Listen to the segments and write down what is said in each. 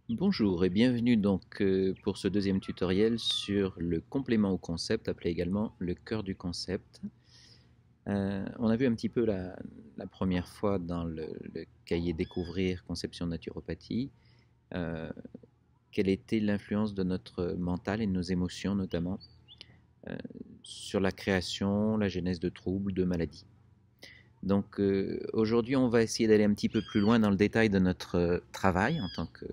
Bonjour et bienvenue donc pour ce deuxième tutoriel sur le complément au concept, appelé également le cœur du concept. On a vu un petit peu la première fois dans le cahier Découvrir conception de naturopathie, euh, quelle était l'influence de notre mental et de nos émotions notamment euh, sur la création, la genèse de troubles, de maladies. Donc aujourd'hui on va essayer d'aller un petit peu plus loin dans le détail de notre travail en tant que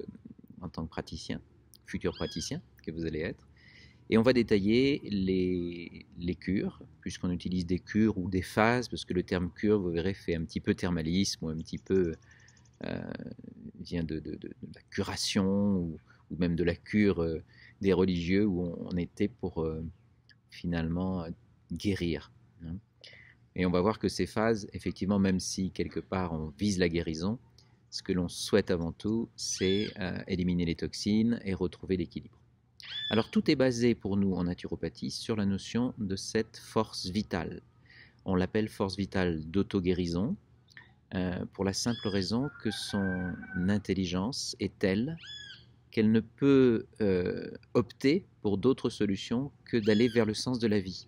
praticien, futur praticien que vous allez être. Et on va détailler les cures, puisqu'on utilise des cures ou des phases, parce que le terme cure, vous verrez, fait un petit peu thermalisme ou un petit peu euh, vient de la curation ou même de la cure des religieux où on était pour finalement guérir, hein. Et on va voir que ces phases, effectivement, même si quelque part on vise la guérison, ce que l'on souhaite avant tout, c'est éliminer les toxines et retrouver l'équilibre. Alors tout est basé pour nous en naturopathie sur la notion de cette force vitale. On l'appelle force vitale d'auto-guérison pour la simple raison que son intelligence est telle qu'elle ne peut opter pour d'autres solutions que d'aller vers le sens de la vie.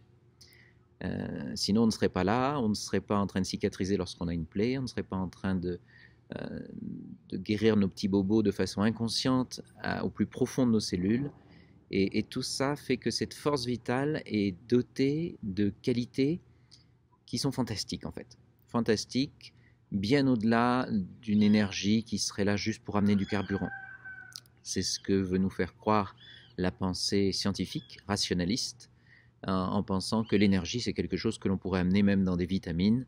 Sinon, on ne serait pas là, on ne serait pas en train de cicatriser lorsqu'on a une plaie, on ne serait pas en train euh, de guérir nos petits bobos de façon inconsciente au plus profond de nos cellules. Et tout ça fait que cette force vitale est dotée de qualités qui sont fantastiques en fait. Fantastiques, bien au-delà d'une énergie qui serait là juste pour amener du carburant. C'est ce que veut nous faire croire la pensée scientifique, rationaliste, en pensant que l'énergie c'est quelque chose que l'on pourrait amener même dans des vitamines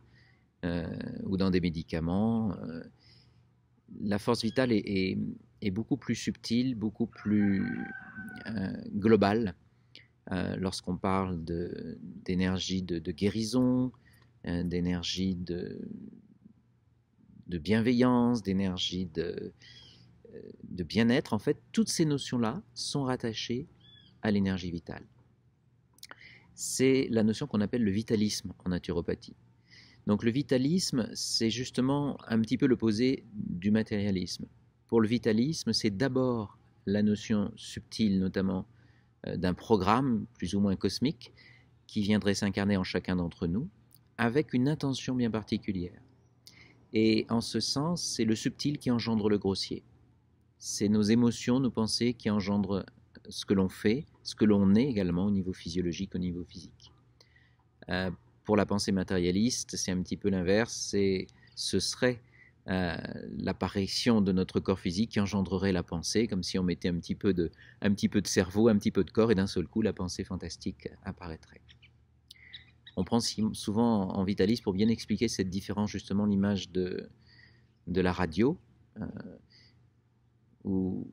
euh, ou dans des médicaments. La force vitale est beaucoup plus subtile, beaucoup plus globale lorsqu'on parle d'énergie de guérison, d'énergie de bienveillance, d'énergie de bien-être. En fait, toutes ces notions-là sont rattachées à l'énergie vitale. C'est la notion qu'on appelle le vitalisme en naturopathie. Donc le vitalisme, c'est justement un petit peu l'opposé du matérialisme. Pour le vitalisme, c'est d'abord la notion subtile, notamment d'un programme plus ou moins cosmique, qui viendrait s'incarner en chacun d'entre nous, avec une intention bien particulière. Et en ce sens, c'est le subtil qui engendre le grossier. C'est nos émotions, nos pensées qui engendrent ce que l'on fait, ce que l'on est également au niveau physiologique, au niveau physique. Euh, pour la pensée matérialiste, c'est un petit peu l'inverse, ce serait l'apparition de notre corps physique qui engendrerait la pensée, comme si on mettait un petit peu de cerveau, un petit peu de corps, et d'un seul coup, la pensée fantastique apparaîtrait. On prend souvent en vitalisme pour bien expliquer cette différence, justement, l'image de la radio, euh, où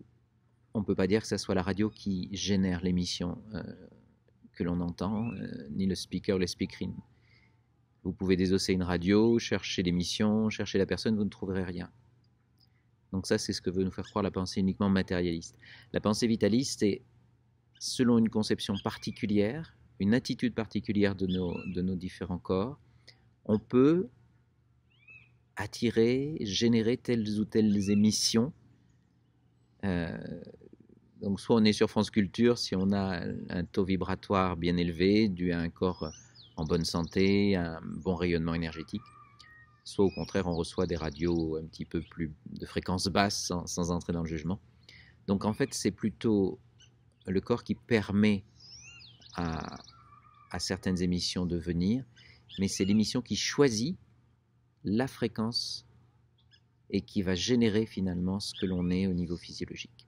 on ne peut pas dire que ce soit la radio qui génère l'émission que l'on entend, ni le speaker, les speakerines. Vous pouvez désosser une radio, chercher l'émission, chercher la personne, vous ne trouverez rien. Donc ça, c'est ce que veut nous faire croire la pensée uniquement matérialiste. La pensée vitaliste est, selon une conception particulière, une attitude particulière de nos différents corps, on peut attirer, générer telles ou telles émissions. Euh, donc soit on est sur France Culture, si on a un taux vibratoire bien élevé, dû à un corps en bonne santé, un bon rayonnement énergétique, soit au contraire on reçoit des radios un petit peu plus de fréquence basse sans entrer dans le jugement. Donc en fait c'est plutôt le corps qui permet à, à certaines émissions de venir, mais c'est l'émission qui choisit la fréquence et qui va générer finalement ce que l'on est au niveau physiologique.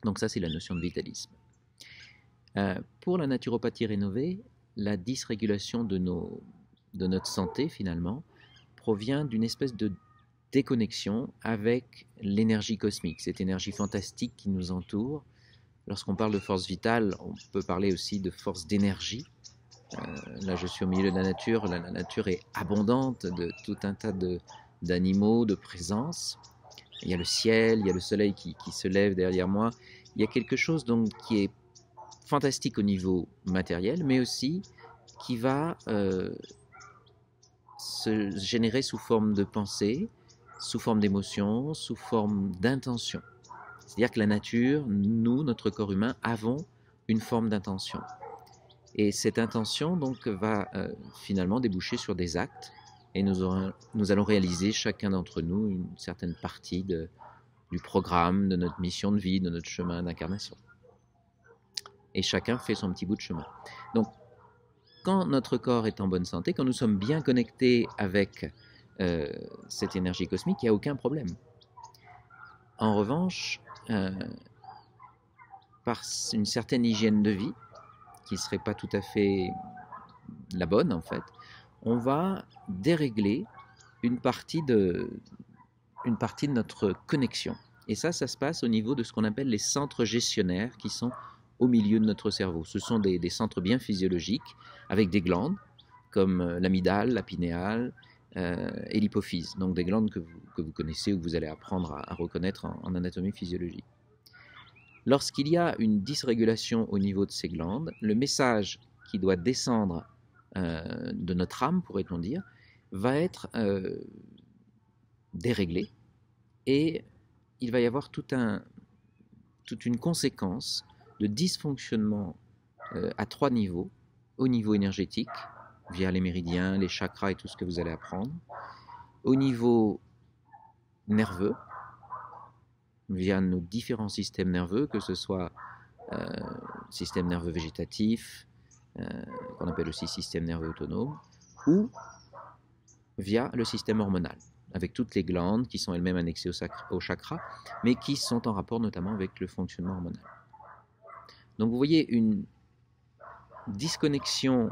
Donc ça c'est la notion de vitalisme. Pour la naturopathie rénovée, la dysrégulation de notre santé finalement provient d'une espèce de déconnexion avec l'énergie cosmique, cette énergie fantastique qui nous entoure. Lorsqu'on parle de force vitale, on peut parler aussi de force d'énergie. Là, je suis au milieu de la nature est abondante de tout un tas d'animaux, de présences. Il y a le ciel, il y a le soleil qui se lève derrière moi. Il y a quelque chose donc qui est fantastique au niveau matériel, mais aussi qui va se générer sous forme de pensée, sous forme d'émotion, sous forme d'intention. C'est-à-dire que la nature, nous, notre corps humain, avons une forme d'intention. Et cette intention donc va finalement déboucher sur des actes et nous allons réaliser chacun d'entre nous une certaine partie du programme, de notre mission de vie, de notre chemin d'incarnation. Et chacun fait son petit bout de chemin. Donc, quand notre corps est en bonne santé, quand nous sommes bien connectés avec cette énergie cosmique, il n'y a aucun problème. En revanche, par une certaine hygiène de vie, qui ne serait pas tout à fait la bonne en fait, on va dérégler une partie de notre connexion. Et ça se passe au niveau de ce qu'on appelle les centres gestionnaires qui sont au milieu de notre cerveau. Ce sont des centres bien physiologiques avec des glandes comme l'amygdale, la pinéale et l'hypophyse. Donc des glandes que vous connaissez ou que vous allez apprendre à reconnaître en anatomie physiologique. Lorsqu'il y a une dysrégulation au niveau de ces glandes, le message qui doit descendre de notre âme, pourrait-on dire, va être déréglé et il va y avoir toute une conséquence de dysfonctionnement à 3 niveaux, au niveau énergétique, via les méridiens, les chakras et tout ce que vous allez apprendre, au niveau nerveux, via nos différents systèmes nerveux, que ce soit système nerveux végétatif, qu'on appelle aussi système nerveux autonome, ou via le système hormonal, avec toutes les glandes qui sont elles-mêmes annexées au chakra, mais qui sont en rapport notamment avec le fonctionnement hormonal. Donc vous voyez une disconnexion,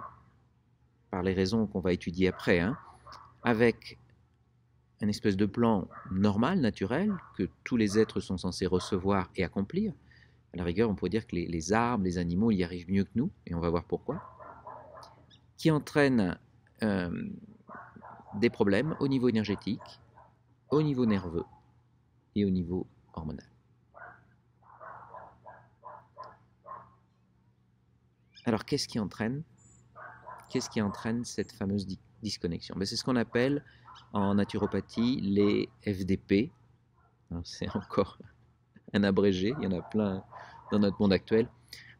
par les raisons qu'on va étudier après, avec un espèce de plan normal, naturel, que tous les êtres sont censés recevoir et accomplir. À la rigueur, on pourrait dire que les arbres, les animaux y arrivent mieux que nous, et on va voir pourquoi, qui entraîne des problèmes au niveau énergétique, au niveau nerveux et au niveau hormonal. Alors, qu'est-ce qui entraîne cette fameuse disconnexion? C'est ce qu'on appelle en naturopathie les FDP. C'est encore un abrégé, il y en a plein dans notre monde actuel.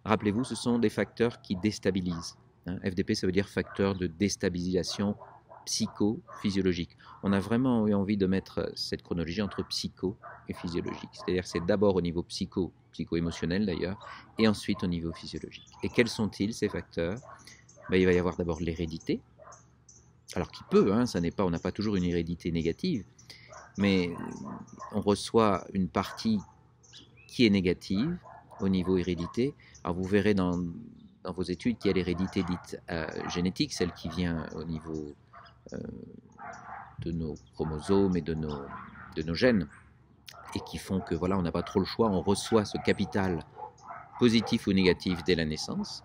Rappelez-vous, ce sont des facteurs qui déstabilisent. FDP, ça veut dire facteur de déstabilisation psychophysiologique. On a vraiment eu envie de mettre cette chronologie entre psycho et physiologique. C'est-à-dire que c'est d'abord au niveau psycho-émotionnel d'ailleurs, et ensuite au niveau physiologique. Et quels sont-ils ces facteurs? Il va y avoir d'abord l'hérédité, alors qui peut, on n'a pas toujours une hérédité négative, mais on reçoit une partie qui est négative au niveau hérédité. Alors vous verrez dans vos études qu'il y a l'hérédité dite génétique, celle qui vient au niveau de nos chromosomes et de nos gènes, et qui font que voilà, on n'a pas trop le choix, on reçoit ce capital positif ou négatif dès la naissance.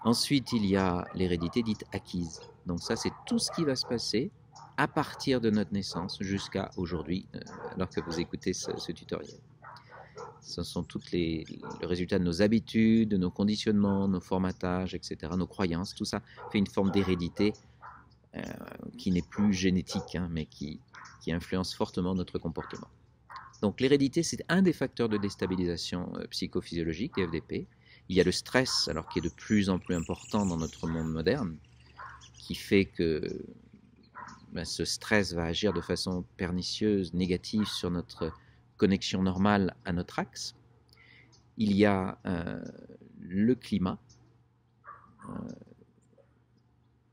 Ensuite, il y a l'hérédité dite acquise. Donc ça, c'est tout ce qui va se passer à partir de notre naissance jusqu'à aujourd'hui, alors que vous écoutez ce tutoriel. Ce sont le résultat de nos habitudes, de nos conditionnements, nos formatages, etc., nos croyances. Tout ça fait une forme d'hérédité qui n'est plus génétique, mais qui influence fortement notre comportement. Donc l'hérédité, c'est un des facteurs de déstabilisation psychophysiologique, des FDP. Il y a le stress, alors qui est de plus en plus important dans notre monde moderne, qui fait que ce stress va agir de façon pernicieuse, négative sur notre connexion normale à notre axe. Il y a le climat.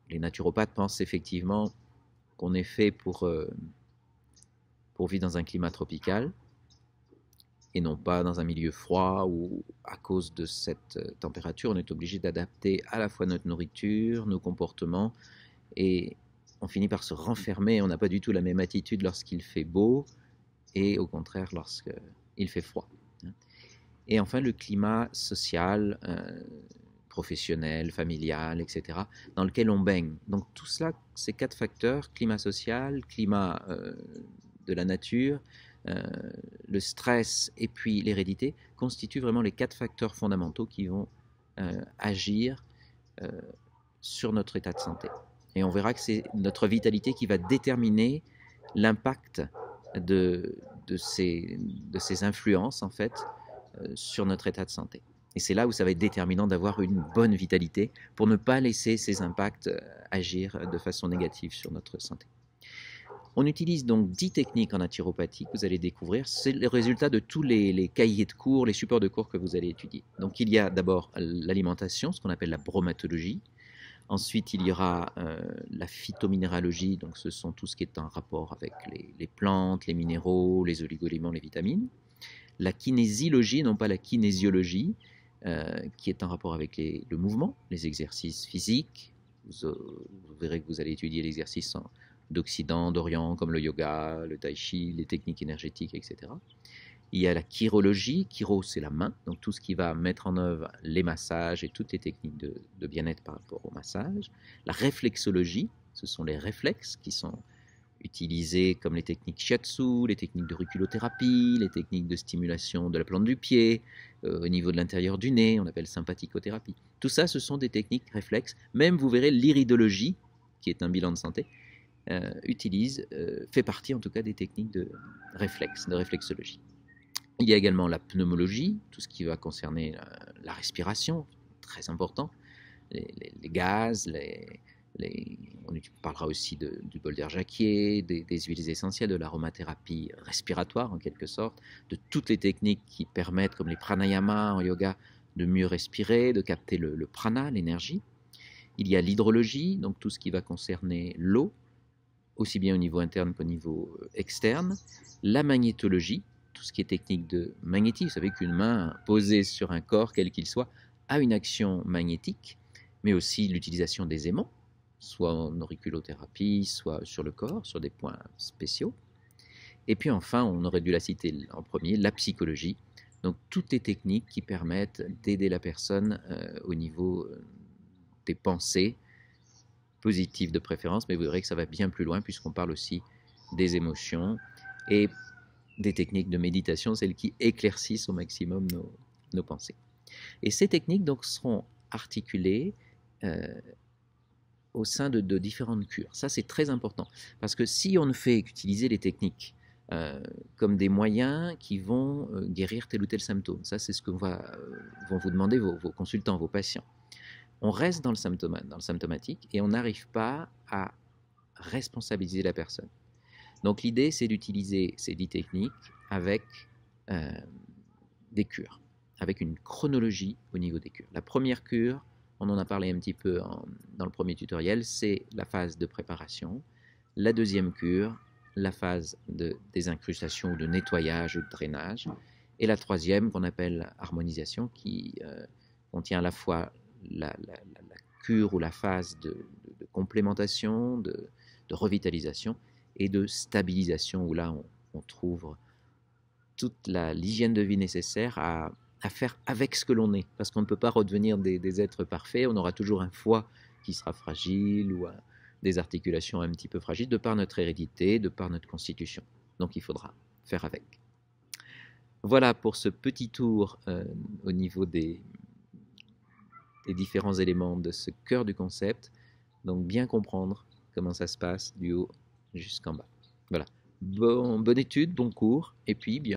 Les naturopathes pensent effectivement qu'on est fait pour vivre dans un climat tropical et non pas dans un milieu froid où, à cause de cette température, on est obligé d'adapter à la fois notre nourriture, nos comportements, et on finit par se renfermer. On n'a pas du tout la même attitude lorsqu'il fait beau et au contraire lorsqu'il fait froid. Et enfin, le climat social, professionnel, familial, etc., dans lequel on baigne. Donc tout cela, ces 4 facteurs, climat social, climat de la nature, le stress et puis l'hérédité, constituent vraiment les 4 facteurs fondamentaux qui vont agir sur notre état de santé. Et on verra que c'est notre vitalité qui va déterminer l'impact de de ces influences en fait sur notre état de santé. Et c'est là où ça va être déterminant d'avoir une bonne vitalité pour ne pas laisser ces impacts agir de façon négative sur notre santé. On utilise donc 10 techniques en naturopathie que vous allez découvrir. C'est le résultat de tous les cahiers de cours, les supports de cours que vous allez étudier. Donc il y a d'abord l'alimentation, ce qu'on appelle la bromatologie. Ensuite, il y aura la phytominéralogie, donc ce sont tout ce qui est en rapport avec les plantes, les minéraux, les oligo-éléments, les vitamines. La kinésiologie, non pas la kinésiologie, qui est en rapport avec le mouvement, les exercices physiques. Vous verrez que vous allez étudier l'exercice d'Occident, d'Orient, comme le yoga, le tai chi, les techniques énergétiques, etc. Il y a la chirologie. Chiro, c'est la main, donc tout ce qui va mettre en œuvre les massages et toutes les techniques de bien-être par rapport au massage. La réflexologie, ce sont les réflexes qui sont utilisés comme les techniques shiatsu, les techniques de reculothérapie, les techniques de stimulation de la plante du pied, au niveau de l'intérieur du nez, on appelle sympathicothérapie. Tout ça, ce sont des techniques réflexes. Même, vous verrez, l'iridologie, qui est un bilan de santé, fait partie en tout cas des techniques de réflexe, de réflexologie. Il y a également la pneumologie, tout ce qui va concerner la respiration, très important, les gaz, on parlera aussi du bol d'air jacquier, des huiles essentielles, de l'aromathérapie respiratoire en quelque sorte, de toutes les techniques qui permettent, comme les pranayama en yoga, de mieux respirer, de capter le prana, l'énergie. Il y a l'hydrologie, donc tout ce qui va concerner l'eau, aussi bien au niveau interne qu'au niveau externe. La magnétologie, tout ce qui est technique de magnétisme. Vous savez qu'une main posée sur un corps, quel qu'il soit, a une action magnétique, mais aussi l'utilisation des aimants, soit en auriculothérapie, soit sur le corps, sur des points spéciaux. Et puis enfin, on aurait dû la citer en premier, la psychologie. Donc toutes les techniques qui permettent d'aider la personne au niveau des pensées, positives de préférence, mais vous verrez que ça va bien plus loin puisqu'on parle aussi des émotions et des techniques de méditation, celles qui éclaircissent au maximum nos pensées. Et ces techniques donc seront articulées au sein de différentes cures. Ça, c'est très important, parce que si on ne fait qu'utiliser les techniques comme des moyens qui vont guérir tel ou tel symptôme, ça c'est ce que vont vous demander vos consultants, vos patients. On reste dans le symptomatique et on n'arrive pas à responsabiliser la personne. Donc l'idée, c'est d'utiliser ces 10 techniques avec des cures, avec une chronologie au niveau des cures. La première cure, on en a parlé un petit peu dans le premier tutoriel, c'est la phase de préparation. La deuxième cure, la phase de désincrustation ou de nettoyage ou de drainage. Et la troisième, qu'on appelle harmonisation, qui contient à la fois la cure ou la phase de complémentation, de revitalisation et de stabilisation, où là on trouve toute l'hygiène de vie nécessaire à faire avec ce que l'on est, parce qu'on ne peut pas redevenir des êtres parfaits, on aura toujours un foie qui sera fragile ou des articulations un petit peu fragiles de par notre hérédité, de par notre constitution. Donc il faudra faire avec. Voilà pour ce petit tour au niveau des différents éléments de ce cœur du concept. Donc bien comprendre comment ça se passe du haut jusqu'en bas. Voilà. Bonne étude, bon cours, et puis bien